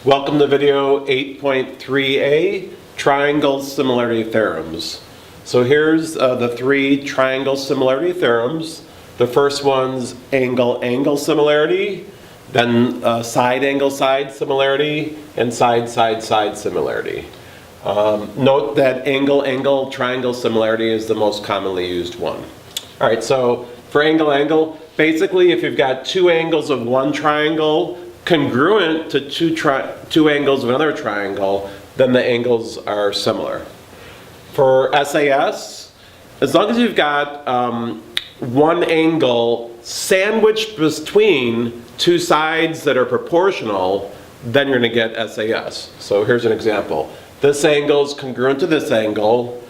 Welcome to video 8.3a, Triangle Similarity Theorems. So here's the three triangle similarity theorems. The first one's angle-angle similarity, then side-angle-side similarity, and side-side-side similarity. Note that angle-angle triangle similarity is the most commonly used one. All right, so for angle-angle, basically if you've got two angles of one triangle congruent to two angles of another triangle, then the angles are similar. For SAS, as long as you've got one angle sandwiched between two sides that are proportional, then you're going to get SAS. So here's an example. This angle is congruent to this angle.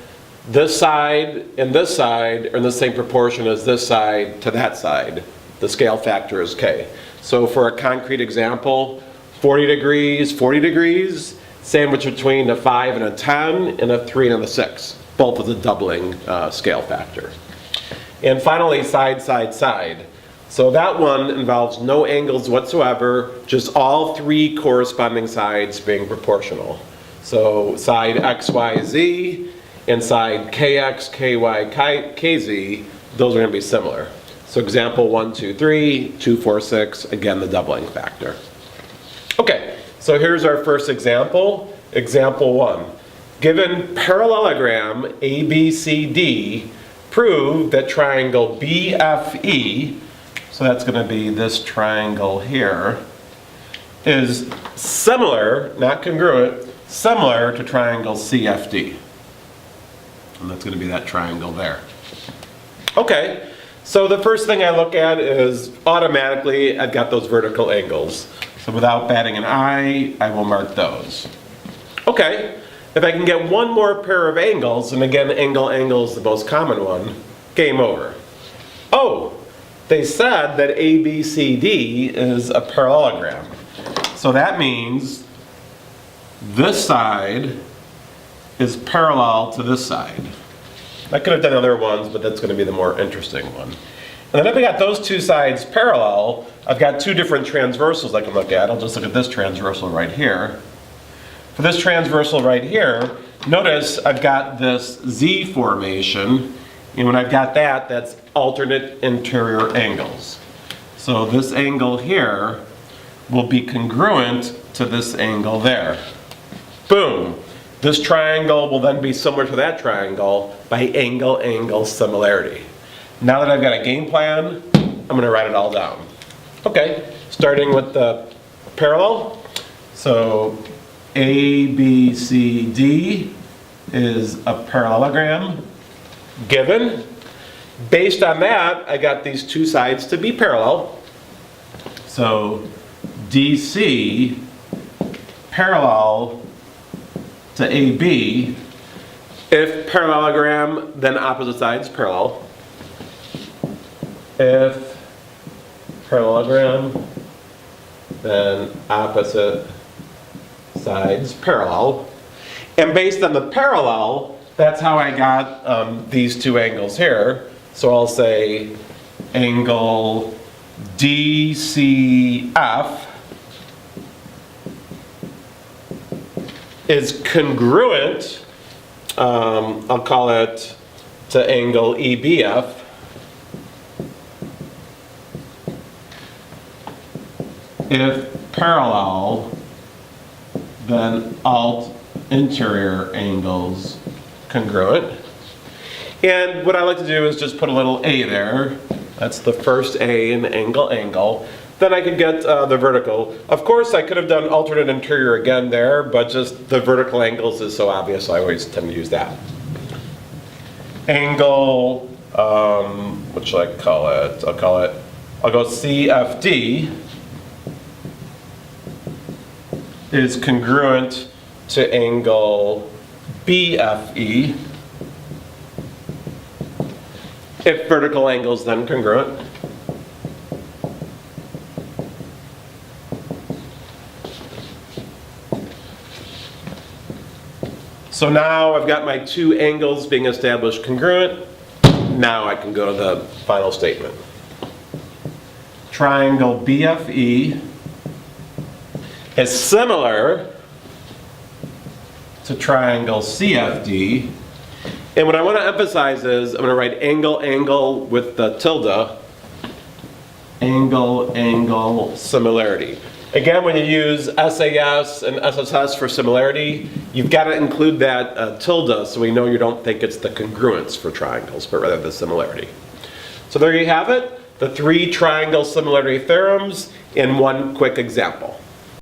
This side and this side are in the same proportion as this side to that side. The scale factor is K. So for a concrete example, 40 degrees, sandwiched between a 5 and a 10 and a 3 and a 6, both with a doubling scale factor. And finally, side, side, side. So that one involves no angles whatsoever, just all three corresponding sides being proportional. So side x, y, z, and side kx, ky, kz, those are going to be similar. So example 1, 2, 3, 2, 4, 6, again the doubling factor. Okay, so here's our first example. Example 1. Given parallelogram ABCD, prove that triangle BFE, so that's going to be this triangle here, is similar, not congruent, similar to triangle CFD. And that's going to be that triangle there. Okay. So the first thing I look at is automatically I've got those vertical angles. So without batting an eye, I will mark those. Okay, if I can get one more pair of angles, and again angle-angle is the most common one, game over. Oh, they said that ABCD is a parallelogram. So that means this side is parallel to this side. I could have done other ones, but that's going to be the more interesting one. And then if I got those two sides parallel, I've got two different transversals I can look at. I'll just look at this transversal right here. For this transversal right here, notice I've got this Z formation, and when I've got that, that's alternate interior angles. So this angle here will be congruent to this angle there. Boom! This triangle will then be similar to that triangle by angle-angle similarity. Now that I've got a game plan, I'm going to write it all down. Okay, starting with the parallel. So ABCD is a parallelogram given. Based on that, I got these two sides to be parallel. So DC parallel to AB. If parallelogram, then opposite sides parallel. If parallelogram, then opposite sides parallel. And based on the parallel, that's how I got these two angles here. So I'll say angle DCF is congruent, I'll call it, to angle EBF. If parallel, then alt interior angles congruent. And what I like to do is just put a little A there. That's the first A in angle-angle. Then I could get the vertical. Of course, I could have done alternate interior again there, but just the vertical angles is so obvious, so I always tend to use that. Angle, what should I call it? I'll go CFD is congruent to angle BFE. If vertical angles, then congruent. So now I've got my two angles being established congruent. Now I can go to the final statement. Triangle BFE is similar to triangle CFD. And what I want to emphasize is I'm going to write angle, angle with the tilde. Angle, angle, similarity. Again, when you use SAS and SSS for similarity, you've got to include that tilde so we know you don't think it's the congruence for triangles, but rather the similarity. So there you have it, the 3 triangle similarity theorems in one quick example.